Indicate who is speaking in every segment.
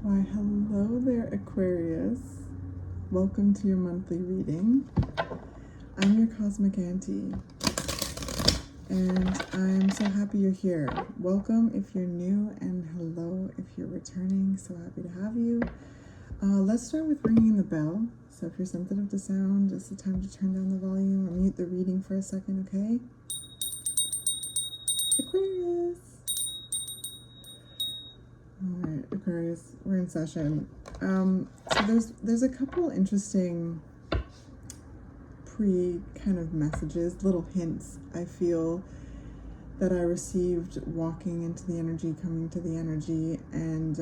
Speaker 1: Why, hello there, Aquarius. Welcome to your monthly reading. I'm your Cosmic Auntie, and I'm so happy you're here. Welcome if you're new, and hello if you're returning. So happy to have you. Let's start with ringing the bell. So if you're sensitive to sound, it's the time to turn down the volume or mute the reading for a second, okay? Aquarius. All right, Aquarius, we're in session. So there's a couple interesting kind of messages, little hints I feel that I received walking into the energy, coming to the energy, and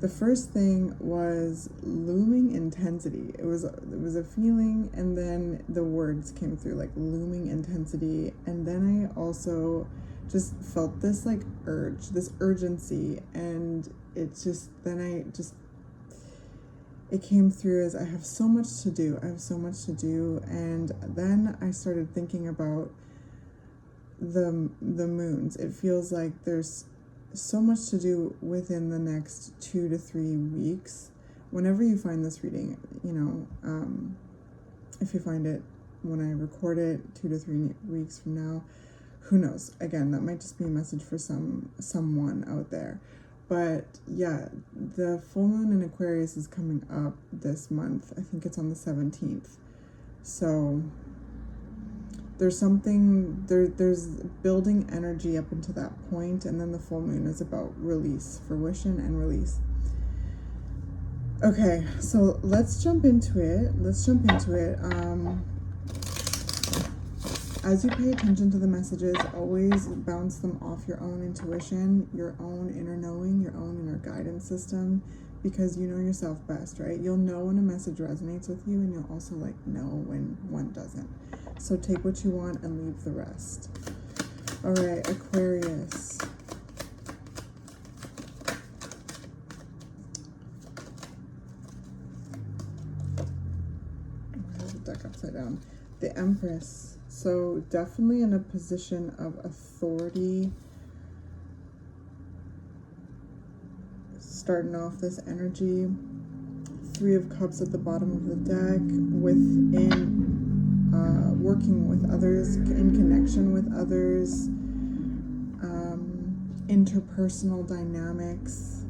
Speaker 1: the first thing was looming intensity. It was a feeling, and then the words came through like looming intensity, and then I also just felt this like urge, this urgency, and it came through as I have so much to do. And then I started thinking about the moons. It feels like there's so much to do within the next 2 to 3 weeks. Whenever you find this reading, if you find it when I record it 2 to 3 weeks from now, who knows? Again, that might just be a message for someone out there. But yeah, the full moon in Aquarius is coming up this month. I think it's on the 17th. So there's there's building energy up until that point, and then the full moon is about release, fruition and release. Okay, so let's jump into it. As you pay attention to the messages, always bounce them off your own intuition, your own inner knowing, your own inner guidance system, because you know yourself best, right? You'll know when a message resonates with you, and you'll also know when one doesn't. So take what you want and leave the rest. All right, Aquarius. I have the deck upside down. The Empress. So definitely in a position of authority. Starting off this energy. 3 of Cups at the bottom of the deck. Working with others, in connection with others. Interpersonal dynamics.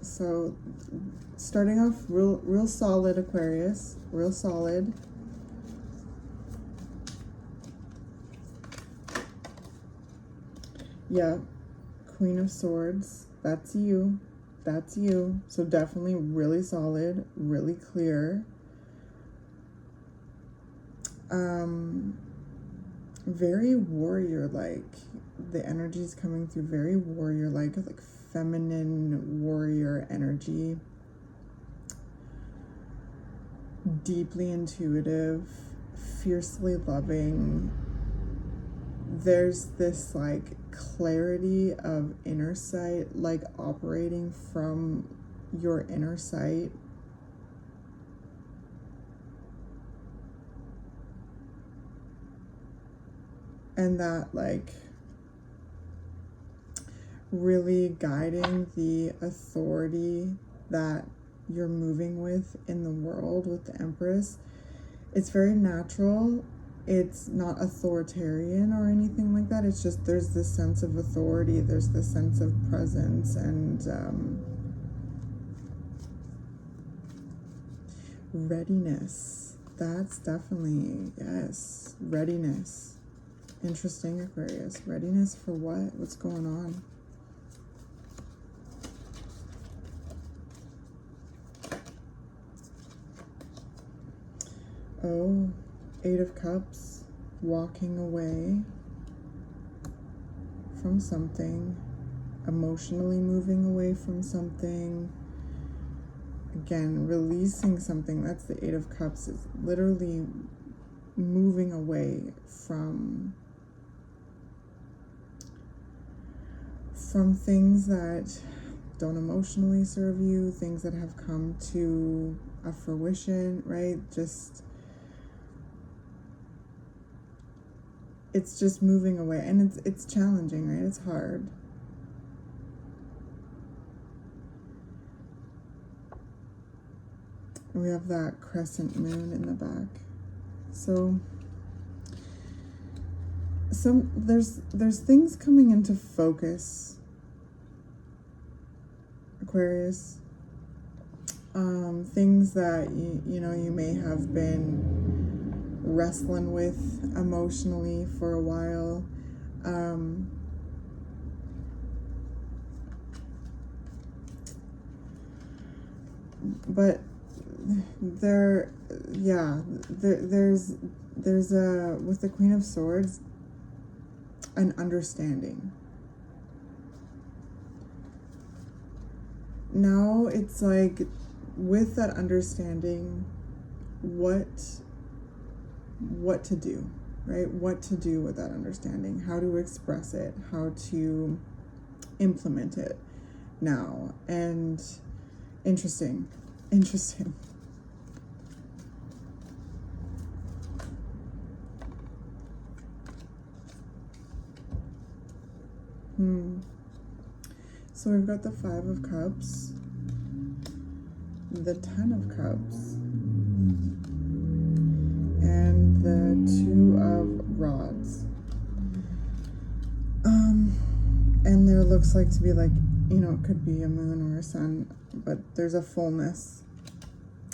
Speaker 1: So starting off real solid, Aquarius, real solid. Yeah, Queen of Swords, that's you. So definitely really solid, really clear. Very warrior-like. The energy is coming through very warrior-like, like feminine warrior energy. Deeply intuitive, fiercely loving. There's this clarity of inner sight, operating from your inner sight. And that really guiding the authority that you're moving with in the world with the Empress. It's very natural. It's not authoritarian or anything like that. It's just there's this sense of authority. There's this sense of presence and readiness. That's definitely, yes, readiness. Interesting, Aquarius. Readiness for what? What's going on? Oh, 8 of Cups, walking away from something, emotionally moving away from something. Again, releasing something. That's the 8 of Cups. It's literally moving away from things that don't emotionally serve you, things that have come to a fruition, right? it's just moving away, and it's challenging, right? It's hard. We have that crescent moon in the back. So there's things coming into focus, Aquarius. Things that you may have been wrestling with emotionally for a while. But there's a, with the Queen of Swords, an understanding. Now it's like, with that understanding, what to do, right? What to do with that understanding, how to express it, how to implement it now. And interesting. So we've got the 5 of Cups, the 10 of Cups, and the 2 of Rods. And there looks like to be like, it could be a moon or a sun, but there's a fullness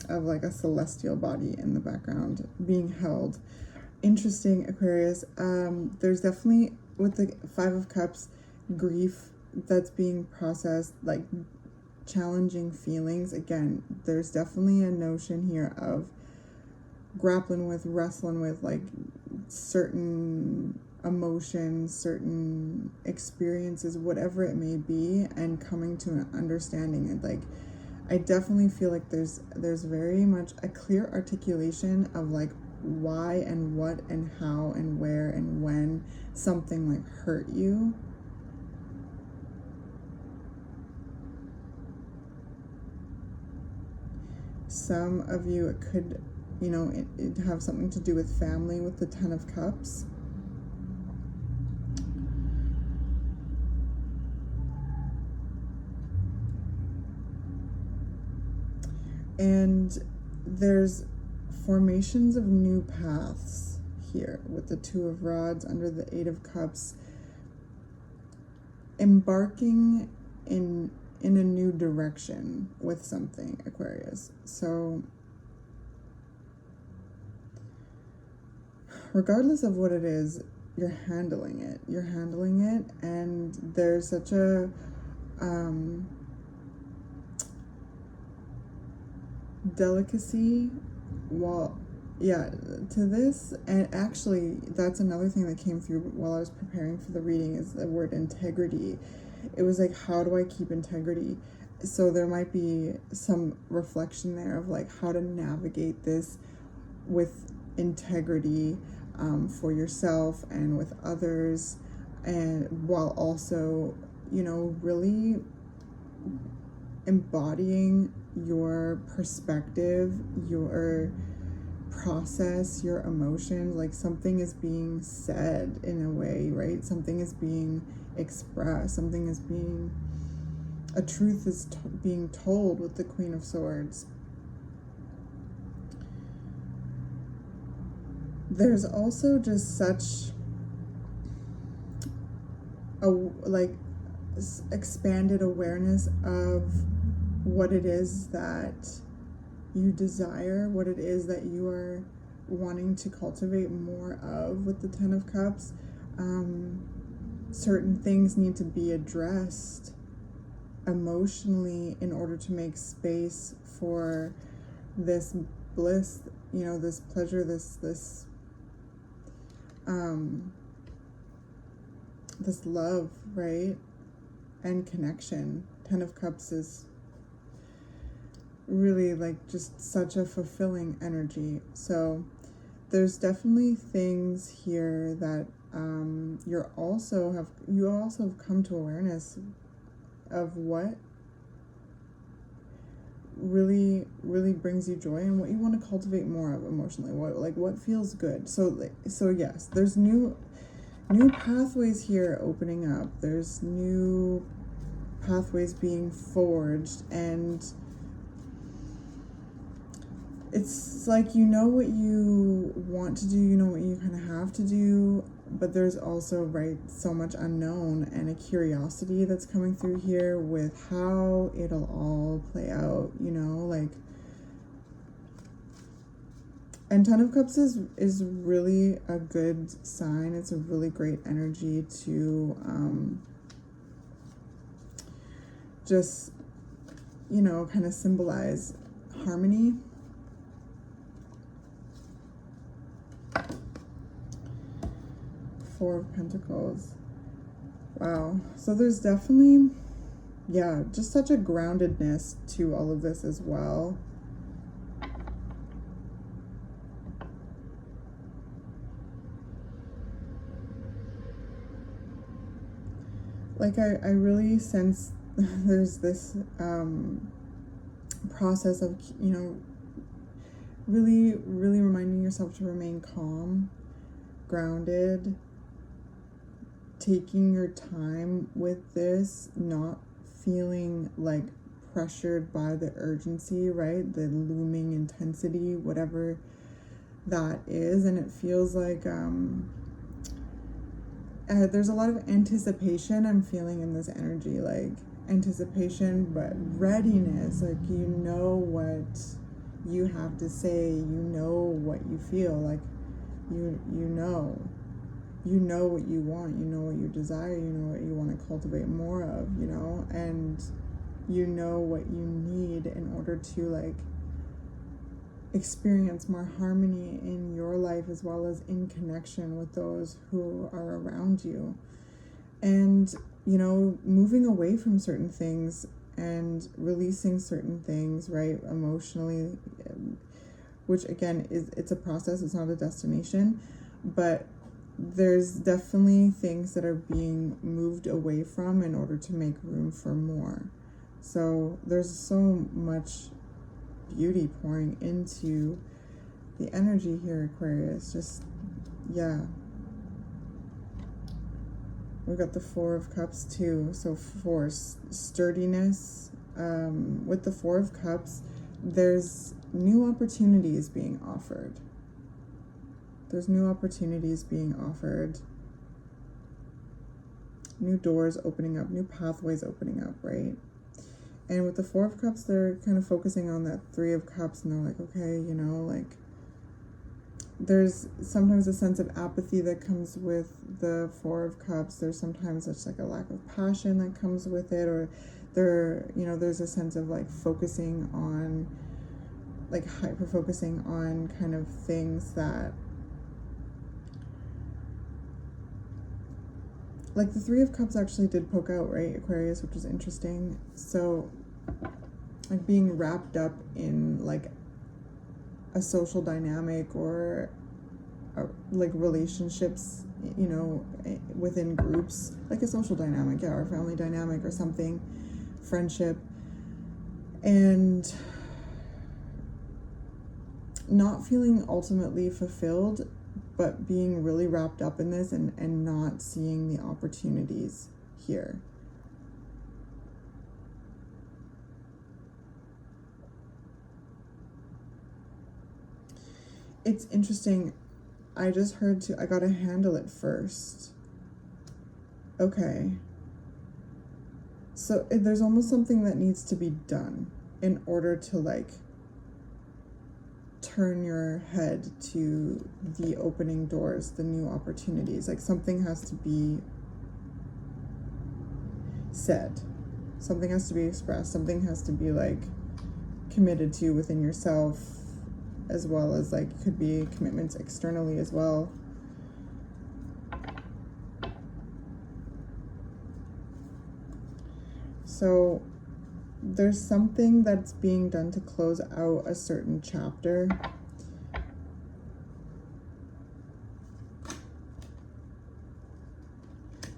Speaker 1: of like a celestial body in the background being held. Interesting, Aquarius. There's definitely, with the 5 of Cups, grief that's being processed, like challenging feelings. Again, there's definitely a notion here of grappling with, wrestling with like certain emotions, certain experiences, whatever it may be, and coming to an understanding. And like, I definitely feel like there's very much a clear articulation of like why and what and how and where and when something like hurt you. Some of you, it could, it have something to do with family with the 10 of Cups. And there's formations of new paths here with the 2 of Rods under the 8 of Cups, embarking in a new direction with something, Aquarius. So regardless of what it is, you're handling it, and there's such a delicacy to this. And actually, that's another thing that came through while I was preparing for the reading, is the word integrity. It was like, how do I keep integrity? So there might be some reflection there of like how to navigate this with integrity, for yourself and with others, and while also, really embodying your perspective, your process, your emotions. Like something is being said in a way, right? Something is being expressed, a truth is being told with the Queen of Swords. There's also just such a expanded awareness of what it is that you desire, what it is that you are wanting to cultivate more of with the 10 of Cups. Certain things need to be addressed emotionally in order to make space for this bliss, this pleasure, this love, right? And connection. 10 of Cups is really like just such a fulfilling energy. So there's definitely things here that you also have come to awareness of what really brings you joy and what you want to cultivate more of emotionally, what feels good. So yes, there's new New pathways here opening up. There's new pathways being forged, and it's like, you know what you want to do, you know what you kind of have to do, but there's also, right, so much unknown and a curiosity that's coming through here with how it'll all play out, you know, like. And Ten of Cups is really a good sign. It's a really great energy to just, you know, kind of symbolize harmony. Four of Pentacles. Wow. So there's definitely, yeah, just such a groundedness to all of this as well. Like, I really sense there's this process of, you know, really reminding yourself to remain calm, grounded, taking your time with this, not feeling like pressured by the urgency, right? The looming intensity, whatever that is. And it feels like there's a lot of anticipation I'm feeling in this energy, like anticipation, but readiness. Like, you know what you have to say, you know what you feel, like you know what you want, you know what you desire, you know what you want to cultivate more of, you know, and you know what you need in order to like experience more harmony in your life as well as in connection with those who are around you. And, you know, moving away from certain things and releasing certain things, right, emotionally, which again it's a process, it's not a destination, but there's definitely things that are being moved away from in order to make room for more. So there's so much beauty pouring into the energy here, Aquarius. Just, yeah. We've got the Four of Cups too. So for sturdiness, with the Four of Cups, there's new opportunities being offered. There's new opportunities being offered. New doors opening up, new pathways opening up, right? And with the Four of Cups, they're kind of focusing on that Three of Cups, and they're like, okay, you know, like, there's sometimes a sense of apathy that comes with the Four of Cups. There's sometimes just like a lack of passion that comes with it, or there's a sense of like focusing on, like hyper focusing on kind of things that, like the Three of Cups actually did poke out, right, Aquarius, which is interesting. So, like being wrapped up in like a social dynamic or like relationships, you know, within groups, like a social dynamic, yeah, or a family dynamic or something, friendship, and not feeling ultimately fulfilled, but being really wrapped up in this and not seeing the opportunities here. It's interesting. I just heard too, I gotta handle it first. Okay. So there's almost something that needs to be done in order to like turn your head to the opening doors, the new opportunities. Like something has to be said, something has to be expressed, something has to be like committed to within yourself, as well as like could be commitments externally as well. So there's something that's being done to close out a certain chapter.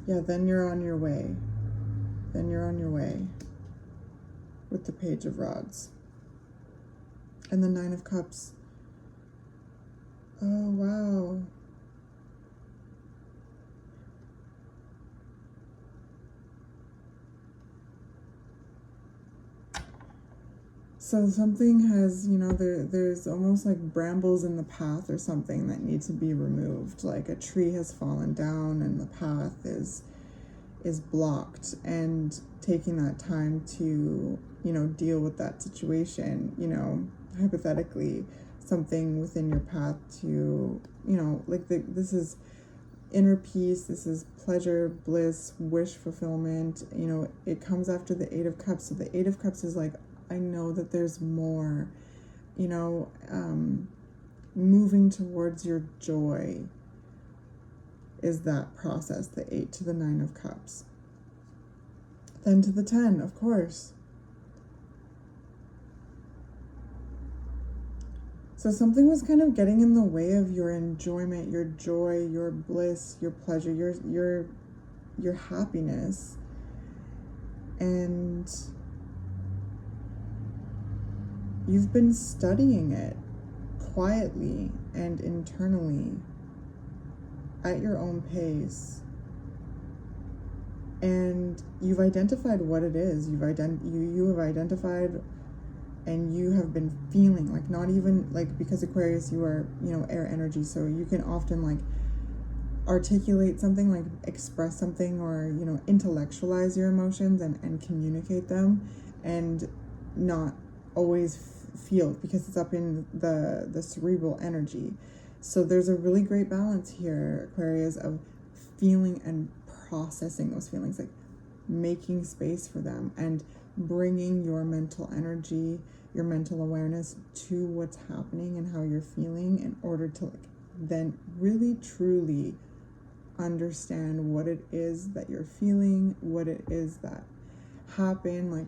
Speaker 1: Yeah, then you're on your way. Then you're on your way with the Page of Rods. And the Nine of Cups. Oh, wow. So something has, there's almost like brambles in the path or something that need to be removed. Like a tree has fallen down and the path is blocked, and taking that time to, deal with that situation, hypothetically, something within your path to, this is inner peace, this is pleasure, bliss, wish fulfillment. It comes after the Eight of Cups. So the Eight of Cups is like, I know that there's more, moving towards your joy is that process, the 8 to the 9 of Cups. Then to the 10, of course. So something was kind of getting in the way of your enjoyment, your joy, your bliss, your pleasure, your happiness. And you've been studying it quietly and internally at your own pace. And you've identified what it is. You have identified, and you have been feeling, like, not even like, because Aquarius, you are, air energy, so you can often like articulate something, like express something, or intellectualize your emotions and communicate them, and not always feel, because it's up in the cerebral energy. So there's a really great balance here, Aquarius, of feeling and processing those feelings, like making space for them and bringing your mental energy, your mental awareness to what's happening and how you're feeling, in order to then really truly understand what it is that you're feeling, what it is that happened, like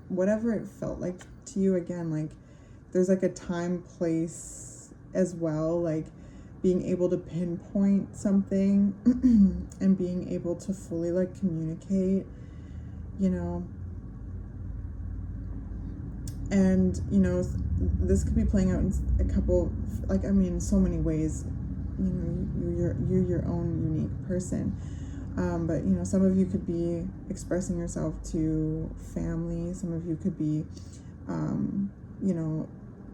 Speaker 1: whatever it felt like to you. Again, like there's like a time, place as well, like being able to pinpoint something and being able to fully like communicate, and this could be playing out in a couple, so many ways. You're your own unique person, but some of you could be expressing yourself to family, some of you could be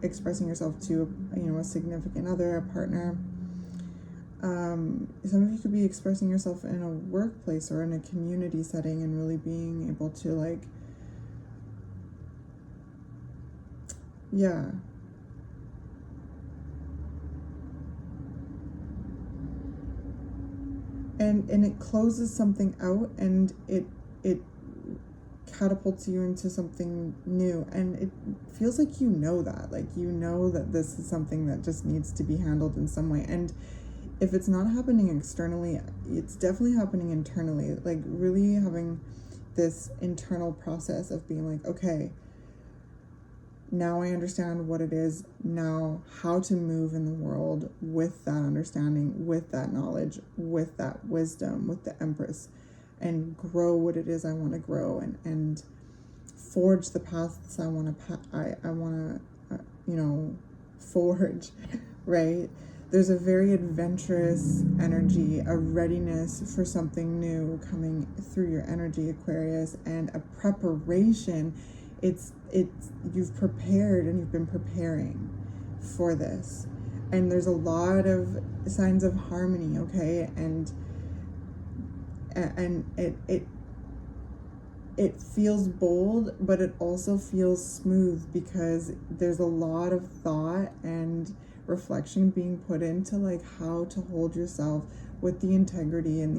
Speaker 1: expressing yourself to a significant other, a partner. Some of you could be expressing yourself in a workplace or in a community setting, and really being able to like, and it closes something out, and it catapults you into something new, and it feels like that this is something that just needs to be handled in some way. And if it's not happening externally, it's definitely happening internally, like really having this internal process of being like, okay, now I understand what it is, now how to move in the world with that understanding, with that knowledge, with that wisdom, with the Empress, and grow what it is I want to grow, and forge the paths I want to forge, right? There's a very adventurous energy, a readiness for something new coming through your energy, Aquarius, and a preparation. It's you've prepared, and you've been preparing for this, and there's a lot of signs of harmony, okay, and it feels bold, but it also feels smooth, because there's a lot of thought and reflection being put into like how to hold yourself with the integrity and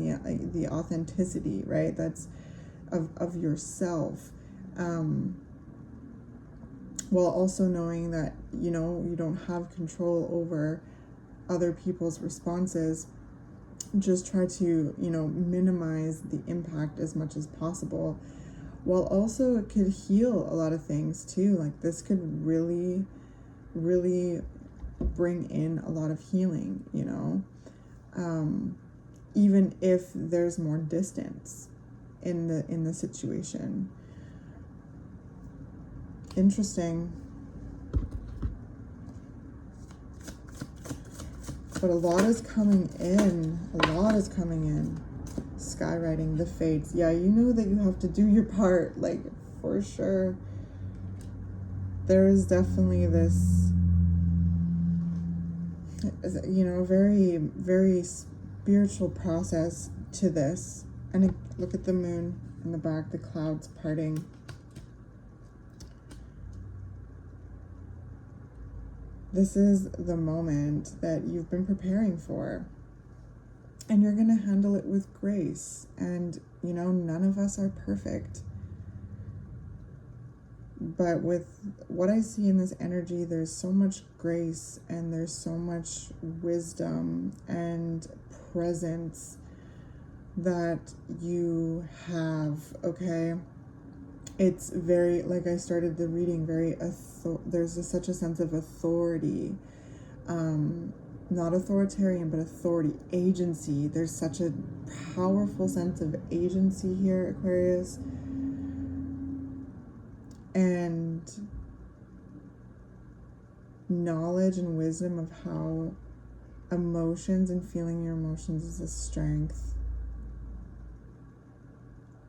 Speaker 1: the authenticity, right? That's of yourself, while also knowing that you don't have control over other people's responses. Just try to minimize the impact as much as possible, while also it could heal a lot of things too. Like this could really bring in a lot of healing, even if there's more distance in the situation. Interesting. But a lot is coming in. Skywriting, the fates. Yeah, you know that you have to do your part, like, for sure. there is definitely this, you know, very, very spiritual process to this. And look at the moon in the back, the clouds parting. This is the moment that you've been preparing for. And you're going to handle it with grace. And, you know, none of us are perfect. But with what I see in this energy, there's so much grace and there's so much wisdom and presence that you have, okay? It's very, like I started the reading, very, there's such a sense of authority. Not authoritarian, but authority, agency. There's such a powerful sense of agency here, Aquarius. And knowledge and wisdom of how emotions and feeling your emotions is a strength.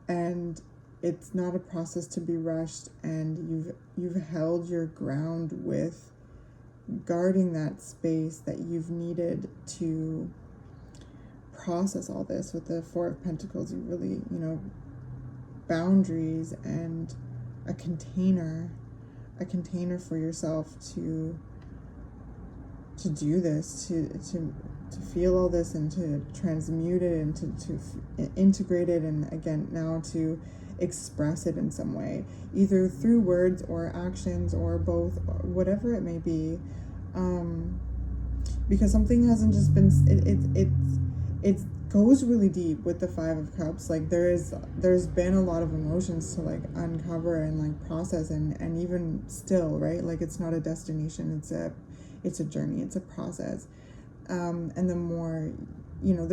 Speaker 1: And it's not a process to be rushed, and you've held your ground with guarding that space that you've needed to process all this. With the Four of Pentacles, you really, you know, boundaries and a container for yourself to do this, to feel all this and to transmute it and to integrate it, and again now to express it in some way, either through words or actions or both, whatever it may be, because something hasn't just been, it goes really deep with the Five of Cups. Like there's been a lot of emotions to like uncover and like process, and even still, right? Like it's not a destination, it's a journey, it's a process. And the more, you know,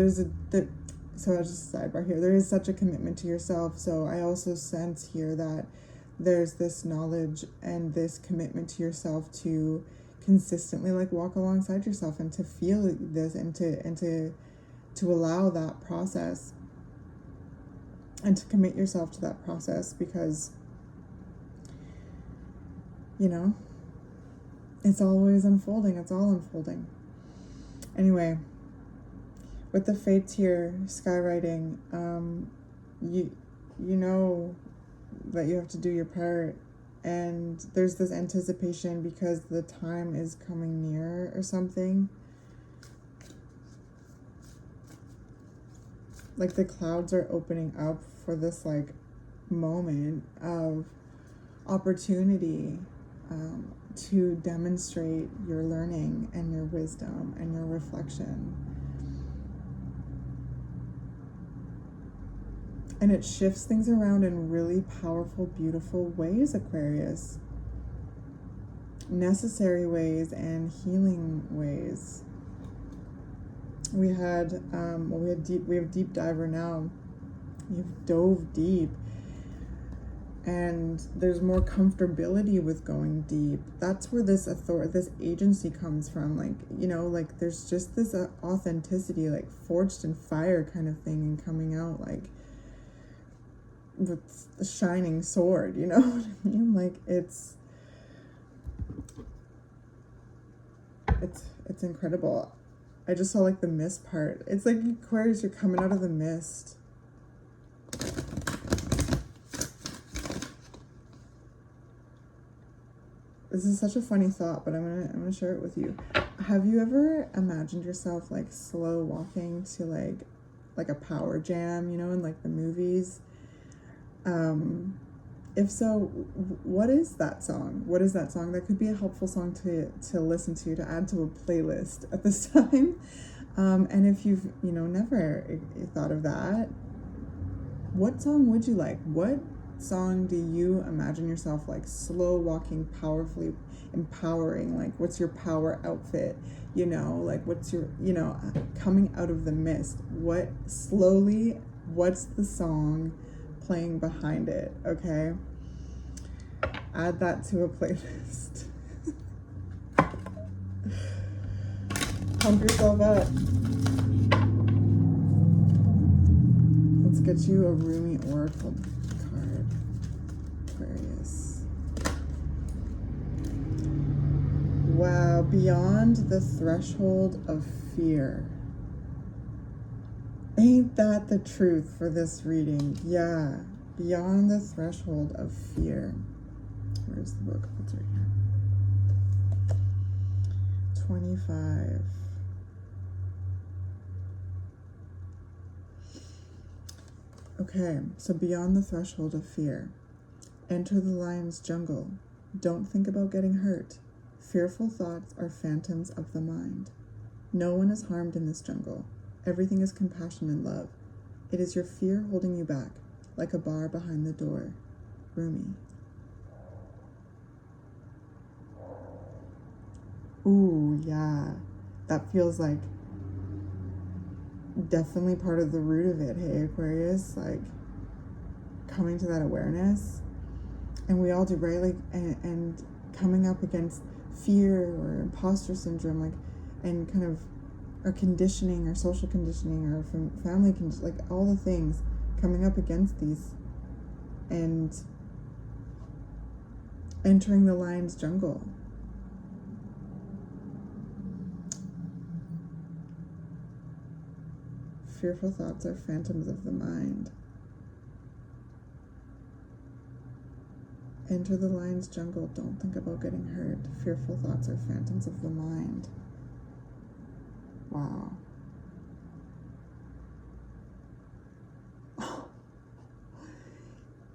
Speaker 1: so I'll just sidebar here, there is such a commitment to yourself. So I also sense here that there's this knowledge and this commitment to yourself to consistently like walk alongside yourself and to feel this and to allow that process and to commit yourself to that process, because, you know, it's always unfolding. It's all unfolding. Anyway, with the Fates here, skywriting, you know that you have to do your part, and there's this anticipation because the time is coming near or something. Like the clouds are opening up for this like moment of opportunity to demonstrate your learning and your wisdom and your reflection. And it shifts things around in really powerful, beautiful ways, Aquarius. Necessary ways and healing ways. We had, we have deep diver now. You've dove deep. And there's more comfortability with going deep. That's where this this agency comes from. Like, you know, like there's just this authenticity, like forged in fire kind of thing, and coming out like with a shining sword, you know what I mean? Like it's incredible. I just saw like the mist part. It's like Aquarius, you're coming out of the mist. This is such a funny thought, but I'm gonna share it with you. Have you ever imagined yourself like slow walking to like a power jam, you know, in like the movies? If so, what is that song? What is that song? That could be a helpful song to listen to add to a playlist at this time. And if you've, you know, never thought of that, what song would you like? What song do you imagine yourself like slow walking, powerfully empowering? Like what's your power outfit? You know, like what's your, you know, coming out of the mist? What's the song playing behind it? Okay, add that to a playlist. Pump yourself up. Let's get you a Rumi Oracle card, Aquarius. Wow, beyond the threshold of fear. Ain't that the truth for this reading? Yeah, beyond the threshold of fear. Where's the book? It's right here. 25. Okay, so beyond the threshold of fear. Enter the lion's jungle. Don't think about getting hurt. Fearful thoughts are phantoms of the mind. No one is harmed in this jungle. Everything is compassion and love. It is your fear holding you back, like a bar behind the door. Rumi. Ooh, yeah. That feels like definitely part of the root of it, hey, Aquarius? Like, coming to that awareness. And we all do, right? Like, and coming up against fear or imposter syndrome, like, and kind of our conditioning, our social conditioning, our family conditioning, like all the things, coming up against these and entering the lion's jungle. Fearful thoughts are phantoms of the mind. Enter the lion's jungle. Don't think about getting hurt. Fearful thoughts are phantoms of the mind. Wow.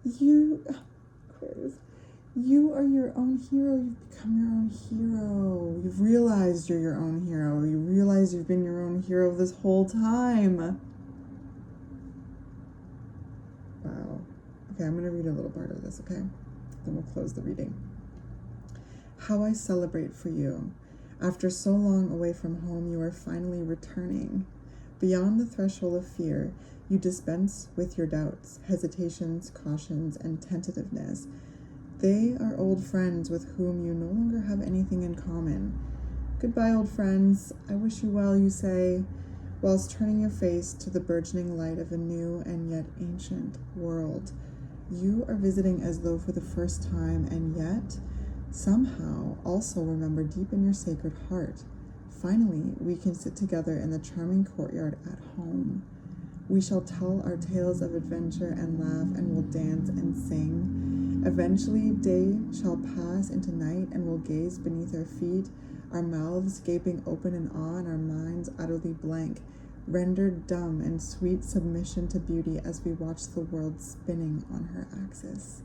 Speaker 1: Aquarius, you are your own hero. You've become your own hero. You've realized you're your own hero. You realize you've been your own hero this whole time. Wow. Okay, I'm going to read a little part of this, okay? Then we'll close the reading. How I celebrate for you. After so long away from home, you are finally returning. Beyond the threshold of fear, you dispense with your doubts, hesitations, cautions, and tentativeness. They are old friends with whom you no longer have anything in common. Goodbye, old friends. I wish you well, you say, whilst turning your face to the burgeoning light of a new and yet ancient world. You are visiting as though for the first time, and yet somehow also remember deep in your sacred heart. Finally, we can sit together in the charming courtyard at home. We shall tell our tales of adventure and laugh, and will dance and sing. Eventually, day shall pass into night, and we'll gaze beneath our feet, our mouths gaping open in awe, and our minds utterly blank, rendered dumb in sweet submission to beauty as we watch the world spinning on her axis.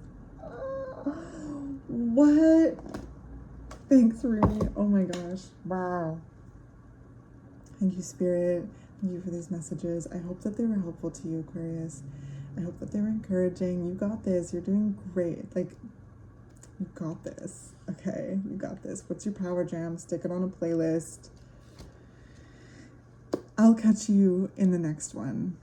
Speaker 1: What? Thanks, Rumi. Oh my gosh. Wow. Thank you, Spirit. Thank you for these messages. I hope that they were helpful to you, Aquarius. I hope that they were encouraging. You got this. You're doing great. Like, you got this. Okay? You got this. What's your power jam? Stick it on a playlist. I'll catch you in the next one.